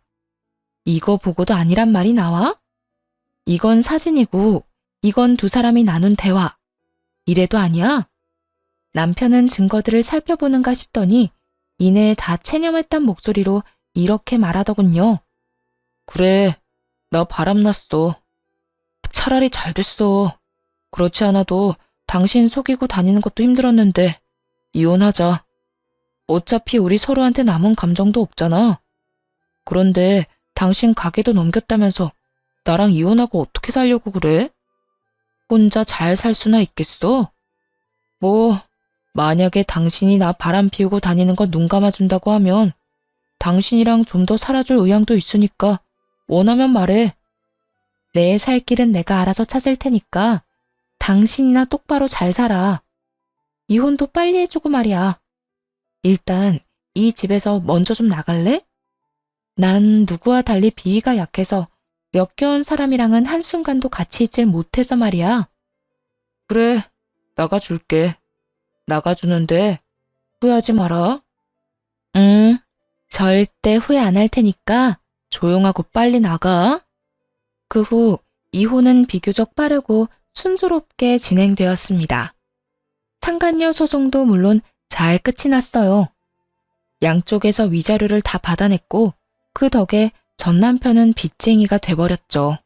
이거 보고도 아니란 말이 나와? 이건 사진이고 이건 두 사람이 나눈 대화. 이래도 아니야? 남편은 증거들을 살펴보는가 싶더니 이내 다 체념했단 목소리로 이렇게 말하더군요. 그래, 나 바람났어. 차라리 잘 됐어. 그렇지 않아도 당신 속이고 다니는 것도 힘들었는데 이혼하자. 어차피 우리 서로한테 남은 감정도 없잖아. 그런데 당신 가게도 넘겼다면서 나랑 이혼하고 어떻게 살려고 그래? 혼자 잘 살 수나 있겠어? 뭐, 만약에 당신이 나 바람 피우고 다니는 거 눈 감아준다고 하면 당신이랑 좀 더 살아줄 의향도 있으니까 원하면 말해. 내 살 길은 내가 알아서 찾을 테니까 당신이나 똑바로 잘 살아. 이혼도 빨리 해주고 말이야. 일단 이 집에서 먼저 좀 나갈래? 난 누구와 달리 비위가 약해서 역겨운 사람이랑은 한순간도 같이 있질 못해서 말이야. 그래, 나가줄게. 나가주는데 후회하지 마라. 절대 후회 안 할 테니까 조용하고 빨리 나가. 그 후 이혼은 비교적 빠르고 순조롭게 진행되었습니다. 상간녀 소송도 물론 잘 끝이 났어요. 양쪽에서 위자료를 다 받아냈고 그 덕에 전 남편은 빚쟁이가 돼버렸죠.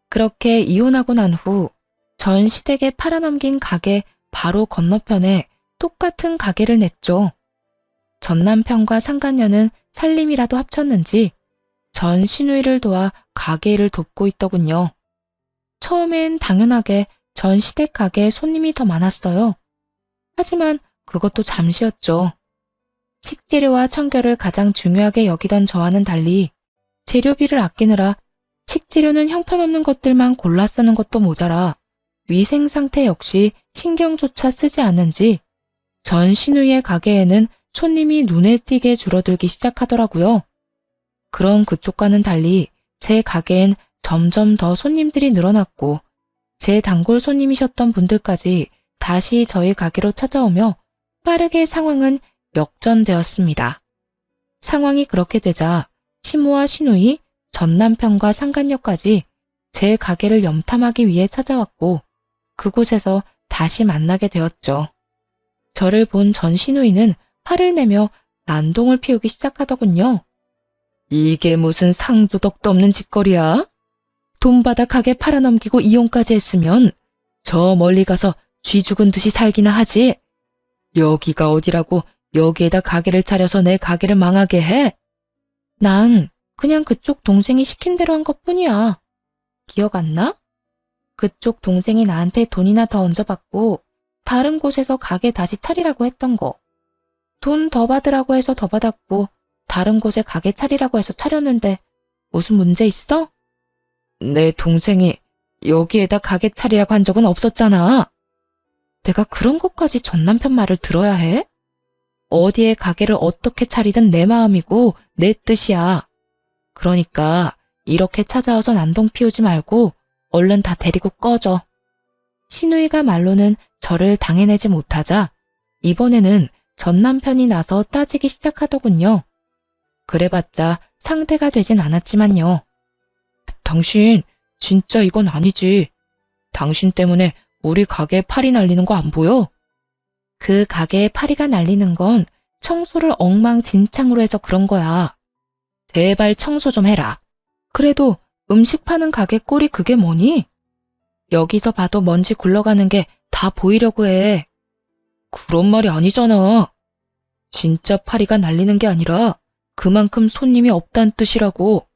그렇게 이혼하고 난 후 전 시댁에 팔아넘긴 가게 바로 건너편에 똑같은 가게를 냈죠. 전 남편과 상간녀는 살림이라도 합쳤는지 전 시누이를 도와 가게 일을 돕고 있더군요. 처음엔 당연하게 전 시댁 가게에 손님이 더 많았어요. 하지만 그것도 잠시였죠. 식재료와 청결을 가장 중요하게 여기던 저와는 달리 재료비를 아끼느라 식재료는 형편없는 것들만 골라 쓰는 것도 모자라 위생 상태 역시 신경조차 쓰지 않는지 전 시누이의 가게에는 손님이 눈에 띄게 줄어들기 시작하더라고요. 그런 그쪽과는 달리 제 가게엔 점점 더 손님들이 늘어났고 제 단골 손님이셨던 분들까지 다시 저희 가게로 찾아오며 빠르게 상황은 역전되었습니다. 상황이 그렇게 되자 시모와 시누이, 전 남편과 상간녀까지 제 가게를 염탐하기 위해 찾아왔고 그곳에서 다시 만나게 되었죠. 저를 본 전 시누이는 화를 내며 난동을 피우기 시작하더군요. 이게 무슨 상도덕도 없는 짓거리야? 돈 받아 가게 팔아넘기고 이혼까지 했으면 저 멀리 가서 쥐 죽은 듯이 살기나 하지. 여기가 어디라고 여기에다 가게를 차려서 내 가게를 망하게 해? 난 그냥 그쪽 동생이 시킨 대로 한 것뿐이야. 기억 안 나? 그쪽 동생이 나한테 돈이나 더 얹어받고 다른 곳에서 가게 다시 차리라고 했던 거. 돈 더 받으라고 해서 더 받았고 다른 곳에 가게 차리라고 해서 차렸는데 무슨 문제 있어? 내 동생이 여기에다 가게 차리라고 한 적은 없었잖아. 내가 그런 것까지 전 남편 말을 들어야 해? 어디에 가게를 어떻게 차리든 내 마음이고 내 뜻이야. 그러니까 이렇게 찾아와서 난동 피우지 말고 얼른 다 데리고 꺼져. 시누이가 말로는 저를 당해내지 못하자 이번에는 전 남편이 나서 따지기 시작하더군요. 그래봤자 상태가 되진 않았지만요. 당신, 진짜 이건 아니지. 당신 때문에 우리 가게에 파리 날리는 거 안 보여? 그 가게에 파리가 날리는 건 청소를 엉망진창으로 해서 그런 거야. 제발 청소 좀 해라. 그래도 음식 파는 가게 꼴이 그게 뭐니? 여기서 봐도 먼지 굴러가는 게 다 보이려고 해. 그런 말이 아니잖아. 진짜 파리가 날리는 게 아니라 그만큼 손님이 없다는 뜻이라고.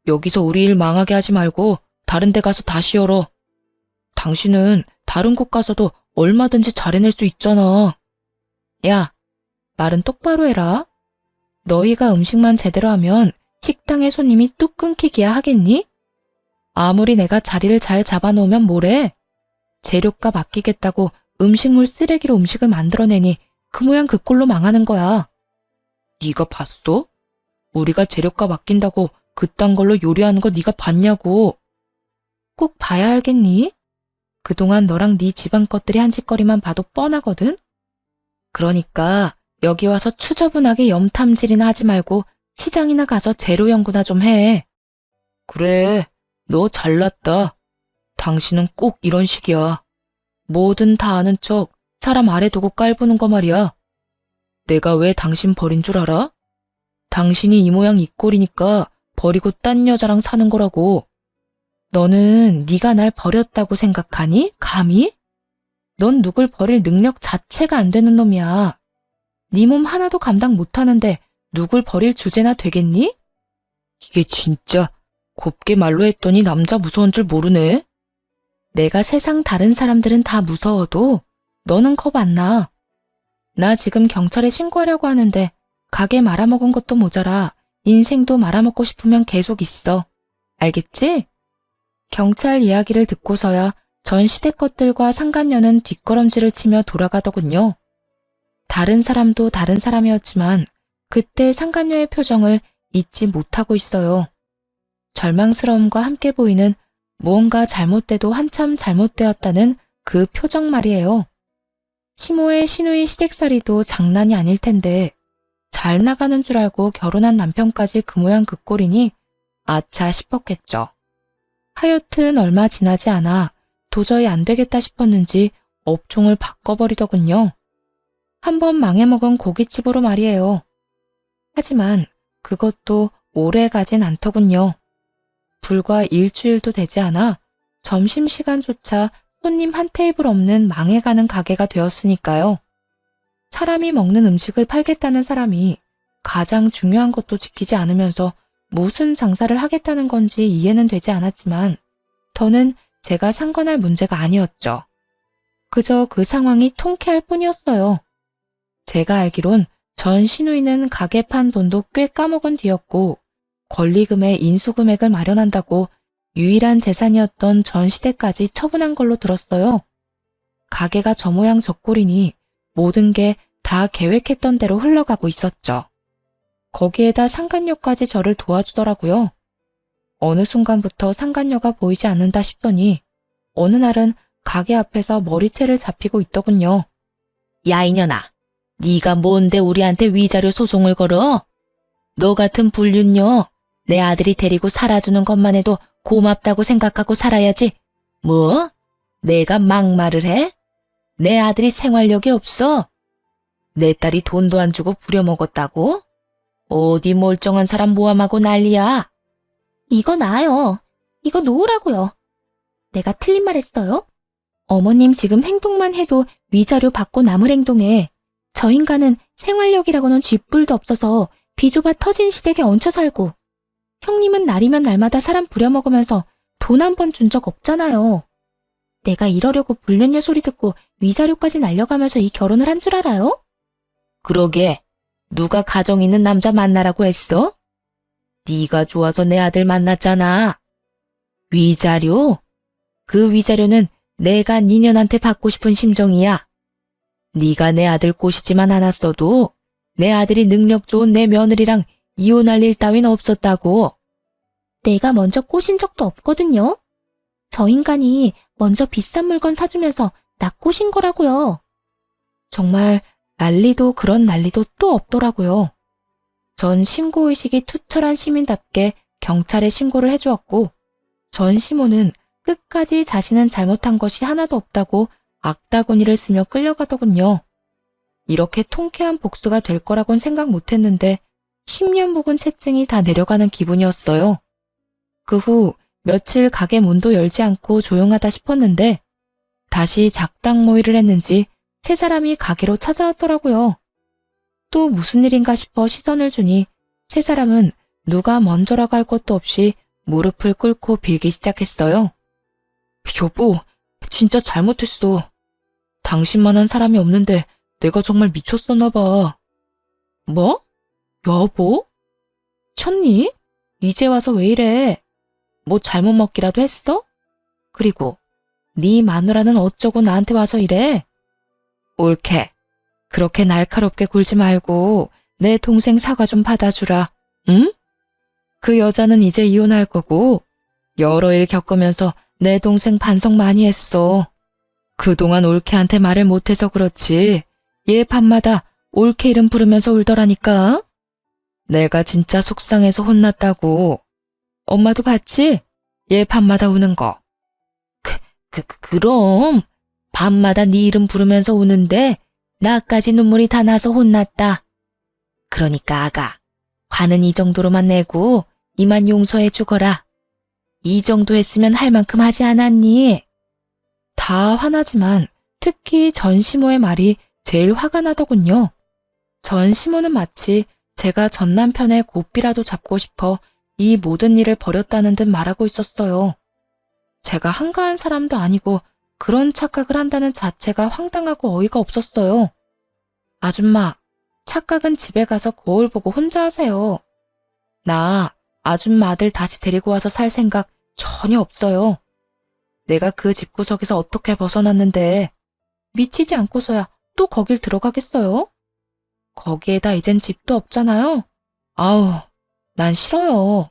여기서 우리 일 망하게 하지 말고 다른 데 가서 다시 열어. 당신은 다른 곳 가서도 얼마든지 잘해낼 수 있잖아. 야, 말은 똑바로 해라. 너희가 음식만 제대로 하면 식당에 손님이 뚝 끊기기야 하겠니? 아무리 내가 자리를 잘 잡아놓으면 뭐래? 재료값 아끼겠다고 음식물 쓰레기로 음식을 만들어내니 그 모양 그 꼴로 망하는 거야. 네가 봤어? 우리가 재료값 아낀다고 그딴 걸로 요리하는 거 네가 봤냐고. 꼭 봐야 알겠니? 그동안 너랑 네 집안 것들이 한 짓거리만 봐도 뻔하거든? 그러니까 여기 와서 추저분하게 염탐질이나 하지 말고 시장이나 가서 재료 연구나 좀 해. 그래, 너 잘났다. 당신은 꼭 이런 식이야. 뭐든 다 아는 척 사람 아래 두고 깔보는 거 말이야. 내가 왜 당신 버린 줄 알아? 당신이 이 모양 이 꼴이니까 버리고 딴 여자랑 사는 거라고. 너는 네가 날 버렸다고 생각하니? 감히? 넌 누굴 버릴 능력 자체가 안 되는 놈이야. 네 몸 하나도 감당 못하는데 누굴 버릴 주제나 되겠니? 이게 진짜 곱게 말로 했더니 남자 무서운 줄 모르네. 내가 세상 다른 사람들은 다 무서워도 너는 겁 안 나. 나 지금 경찰에 신고하려고 하는데 가게 말아먹은 것도 모자라 인생도 말아먹고 싶으면 계속 있어. 알겠지? 경찰 이야기를 듣고서야 전 시댁 것들과 상간녀는 뒷걸음질을 치며 돌아가더군요. 다른 사람도 다른 사람이었지만 그때 상간녀의 표정을 잊지 못하고 있어요. 절망스러움과 함께 보이는 무언가 잘못돼도 한참 잘못되었다는 그 표정 말이에요. 시모의 시누이 시댁살이도 장난이 아닐 텐데 잘 나가는 줄 알고 결혼한 남편까지 그 모양 그 꼴이니 아차 싶었겠죠. 하여튼 얼마 지나지 않아 도저히 안 되겠다 싶었는지 업종을 바꿔버리더군요. 한번 망해먹은 고깃집으로 말이에요. 하지만 그것도 오래 가진 않더군요. 불과 일주일도 되지 않아 점심시간조차 손님 한 테이블 없는 망해가는 가게가 되었으니까요. 사람이 먹는 음식을 팔겠다는 사람이 가장 중요한 것도 지키지 않으면서 무슨 장사를 하겠다는 건지 이해는 되지 않았지만 더는 제가 상관할 문제가 아니었죠. 그저 그 상황이 통쾌할 뿐이었어요. 제가 알기론 전 시누이는 가게 판 돈도 꽤 까먹은 뒤였고 권리금의 인수금액을 마련한다고 유일한 재산이었던 전 시댁까지 처분한 걸로 들었어요. 가게가 저 모양 저 꼴이니 모든 게 다 계획했던 대로 흘러가고 있었죠. 거기에다 상간녀까지 저를 도와주더라고요. 어느 순간부터 상간녀가 보이지 않는다 싶더니 어느 날은 가게 앞에서 머리채를 잡히고 있더군요. 야 이년아, 네가 뭔데 우리한테 위자료 소송을 걸어? 너 같은 불륜녀, 내 아들이 데리고 살아주는 것만 해도 고맙다고 생각하고 살아야지. 뭐? 내가 막말을 해? 내 아들이 생활력이 없어? 내 딸이 돈도 안 주고 부려먹었다고? 어디 멀쩡한 사람 모함하고 난리야? 이거 나요. 이거 놓으라고요. 내가 틀린 말 했어요? 어머님 지금 행동만 해도 위자료 받고 남을 행동해. 저 인간은 생활력이라고는 쥐뿔도 없어서 비좁아 터진 시댁에 얹혀 살고 형님은 날이면 날마다 사람 부려먹으면서 돈 한 번 준 적 없잖아요. 내가 이러려고 불륜녀 소리 듣고 위자료까지 날려가면서 이 결혼을 한 줄 알아요? 그러게, 누가 가정 있는 남자 만나라고 했어? 네가 좋아서 내 아들 만났잖아. 위자료? 그 위자료는 내가 니년한테 받고 싶은 심정이야. 네가 내 아들 꼬시지만 않았어도 내 아들이 능력 좋은 내 며느리랑 이혼할 일 따윈 없었다고. 내가 먼저 꼬신 적도 없거든요. 저 인간이 먼저 비싼 물건 사주면서 나 꼬신 거라고요. 정말 난리도 그런 난리도 또 없더라고요. 전 신고의식이 투철한 시민답게 경찰에 신고를 해주었고, 전 시모는 끝까지 자신은 잘못한 것이 하나도 없다고 악다구니를 쓰며 끌려가더군요. 이렇게 통쾌한 복수가 될 거라곤 생각 못했는데 10년 묵은 채증이 다 내려가는 기분이었어요. 그 후 며칠 가게 문도 열지 않고 조용하다 싶었는데 다시 작당 모의를 했는지 세 사람이 가게로 찾아왔더라고요. 또 무슨 일인가 싶어 시선을 주니 세 사람은 누가 먼저라고 할 것도 없이 무릎을 꿇고 빌기 시작했어요. 여보, 진짜 잘못했어. 당신만한 사람이 없는데 내가 정말 미쳤었나 봐. 뭐? 여보? 쳤니? 이제 와서 왜 이래? 뭐 잘못 먹기라도 했어? 그리고 네 마누라는 어쩌고 나한테 와서 이래? 옳게. 그렇게 날카롭게 굴지 말고 내 동생 사과 좀 받아주라. 응? 그 여자는 이제 이혼할 거고 여러 일 겪으면서 내 동생 반성 많이 했어. 그동안 올케한테 말을 못해서 그렇지. 얘 밤마다 올케 이름 부르면서 울더라니까. 내가 진짜 속상해서 혼났다고. 엄마도 봤지? 얘 밤마다 우는 거. 그럼 밤마다 네 이름 부르면서 우는데 나까지 눈물이 다 나서 혼났다. 그러니까 아가, 화는 이 정도로만 내고 이만 용서해 주거라. 이 정도 했으면 할 만큼 하지 않았니? 다 화나지만 특히 전시모의 말이 제일 화가 나더군요. 전시모는 마치 제가 전 남편의 고삐라도 잡고 싶어 이 모든 일을 벌였다는 듯 말하고 있었어요. 제가 한가한 사람도 아니고 그런 착각을 한다는 자체가 황당하고 어이가 없었어요. 아줌마, 착각은 집에 가서 거울 보고 혼자 하세요. 나 아줌마 아들 다시 데리고 와서 살 생각 전혀 없어요. 내가 그 집구석에서 어떻게 벗어났는데 미치지 않고서야 또 거길 들어가겠어요? 거기에다 이젠 집도 없잖아요. 아우, 난 싫어요.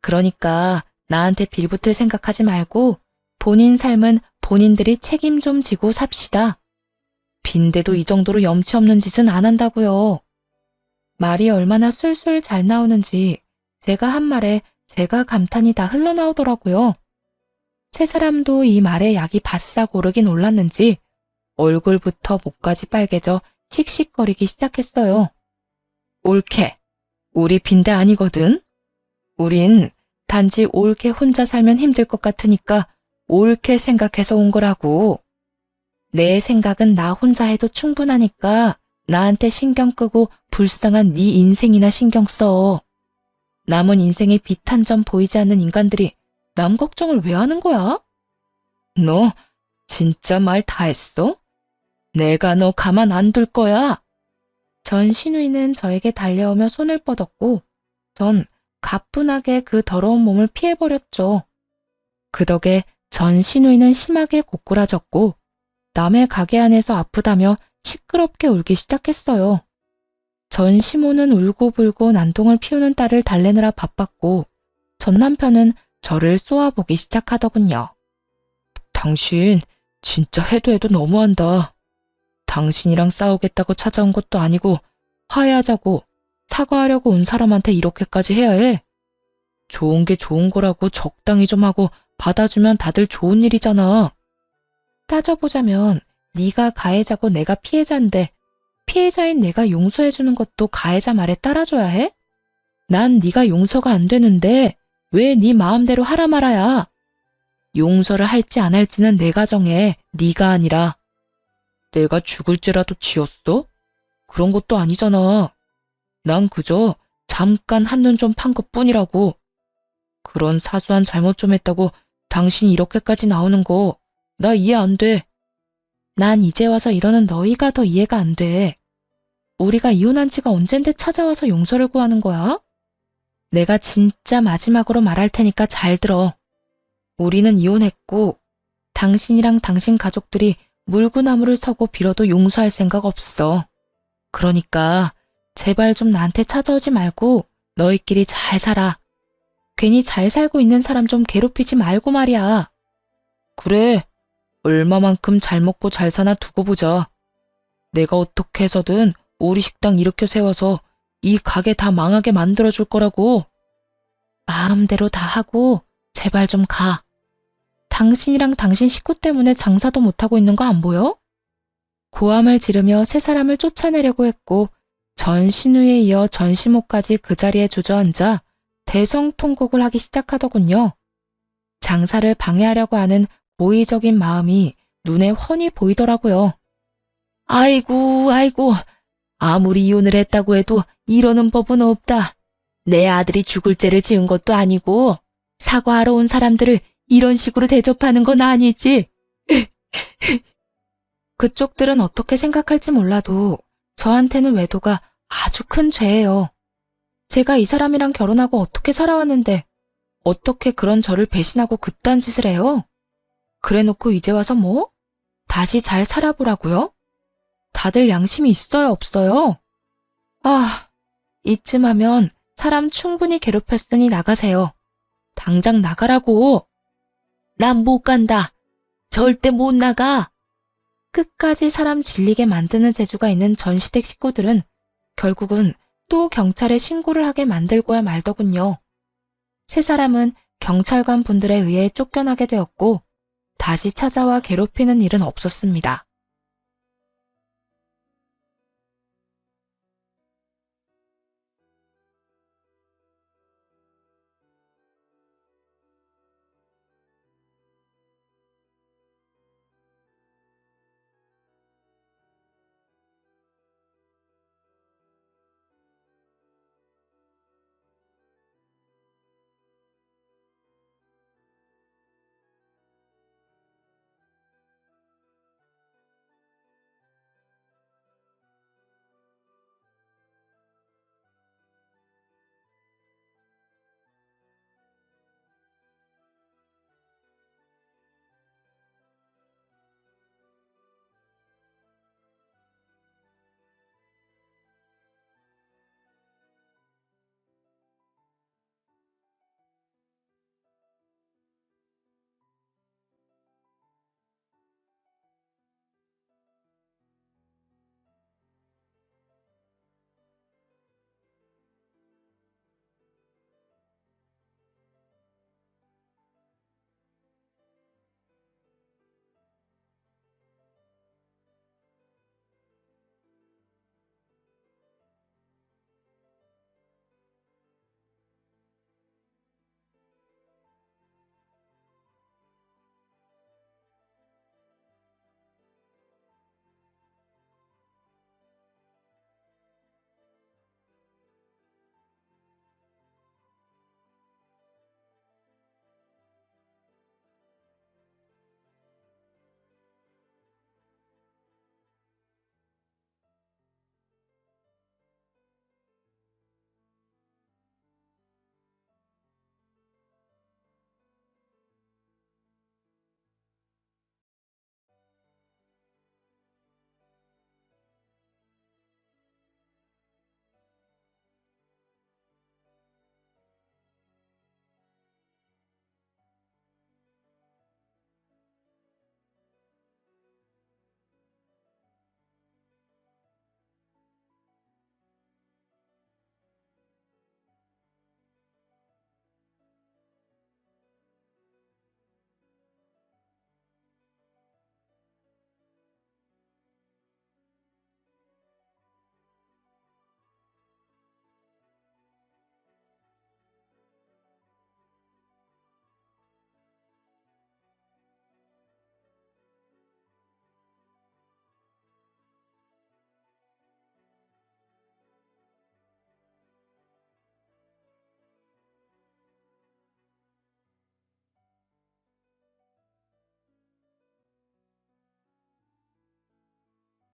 그러니까 나한테 빌붙을 생각하지 말고 본인 삶은 본인들이 책임 좀 지고 삽시다. 빈대도 이 정도로 염치 없는 짓은 안 한다고요. 말이 얼마나 술술 잘 나오는지 제가 한 말에 제가 감탄이 다 흘러나오더라고요. 세 사람도 이 말에 약이 바싹 오르긴 올랐는지 얼굴부터 목까지 빨개져 씩씩거리기 시작했어요. 옳게, 우리 빈대 아니거든. 우린 단지 옳게 혼자 살면 힘들 것 같으니까 옳게 생각해서 온 거라고. 내 생각은 나 혼자 해도 충분하니까 나한테 신경 끄고 불쌍한 네 인생이나 신경 써. 남은 인생에 빛 한 점 보이지 않는 인간들이 남 걱정을 왜 하는 거야? 너 진짜 말 다 했어? 내가 너 가만 안 둘 거야. 전 시누이는 저에게 달려오며 손을 뻗었고 전 가뿐하게 그 더러운 몸을 피해버렸죠. 그 덕에 전 시누이는 심하게 고꾸라졌고 남의 가게 안에서 아프다며 시끄럽게 울기 시작했어요. 전 시모는 울고불고 난동을 피우는 딸을 달래느라 바빴고 전 남편은 저를 쏘아보기 시작하더군요. 당신 진짜 해도 해도 너무한다. 당신이랑 싸우겠다고 찾아온 것도 아니고 화해하자고 사과하려고 온 사람한테 이렇게까지 해야 해? 좋은 게 좋은 거라고 적당히 좀 하고 받아주면 다들 좋은 일이잖아. 따져보자면 네가 가해자고 내가 피해자인데 피해자인 내가 용서해주는 것도 가해자 말에 따라줘야 해? 난 네가 용서가 안 되는데 왜 네 마음대로 하라 말아야? 용서를 할지 안 할지는 내가 정해, 네가 아니라. 내가 죽을 죄라도 지었어? 그런 것도 아니잖아. 난 그저 잠깐 한눈 좀 판 것뿐이라고. 그런 사소한 잘못 좀 했다고 당신이 이렇게까지 나오는 거 나 이해 안 돼. 난 이제 와서 이러는 너희가 더 이해가 안 돼. 우리가 이혼한 지가 언젠데 찾아와서 용서를 구하는 거야? 내가 진짜 마지막으로 말할 테니까 잘 들어. 우리는 이혼했고 당신이랑 당신 가족들이 물구나무를 서고 빌어도 용서할 생각 없어. 그러니까 제발 좀 나한테 찾아오지 말고 너희끼리 잘 살아. 괜히 잘 살고 있는 사람 좀 괴롭히지 말고 말이야. 그래, 얼마만큼 잘 먹고 잘 사나 두고 보자. 내가 어떻게 해서든 우리 식당 일으켜 세워서 이 가게 다 망하게 만들어줄 거라고. 마음대로 다 하고 제발 좀 가. 당신이랑 당신 식구 때문에 장사도 못하고 있는 거 안 보여? 고함을 지르며 세 사람을 쫓아내려고 했고 전 신우에 이어 전 시모까지 그 자리에 주저앉아 대성통곡을 하기 시작하더군요. 장사를 방해하려고 하는 고의적인 마음이 눈에 훤히 보이더라고요. 아이고, 아이고, 아무리 이혼을 했다고 해도 이러는 법은 없다. 내 아들이 죽을 죄를 지은 것도 아니고 사과하러 온 사람들을 이런 식으로 대접하는 건 아니지. 그쪽들은 어떻게 생각할지 몰라도 저한테는 외도가 아주 큰 죄예요. 제가 이 사람이랑 결혼하고 어떻게 살아왔는데 어떻게 그런 저를 배신하고 그딴 짓을 해요? 그래놓고 이제 와서 뭐? 다시 잘 살아보라고요? 다들 양심이 있어요, 없어요? 아, 이쯤 하면 사람 충분히 괴롭혔으니 나가세요. 당장 나가라고. 난 못 간다. 절대 못 나가. 끝까지 사람 질리게 만드는 재주가 있는 전시댁 식구들은 결국은 또 경찰에 신고를 하게 만들고야 말더군요. 세 사람은 경찰관 분들에 의해 쫓겨나게 되었고 다시 찾아와 괴롭히는 일은 없었습니다.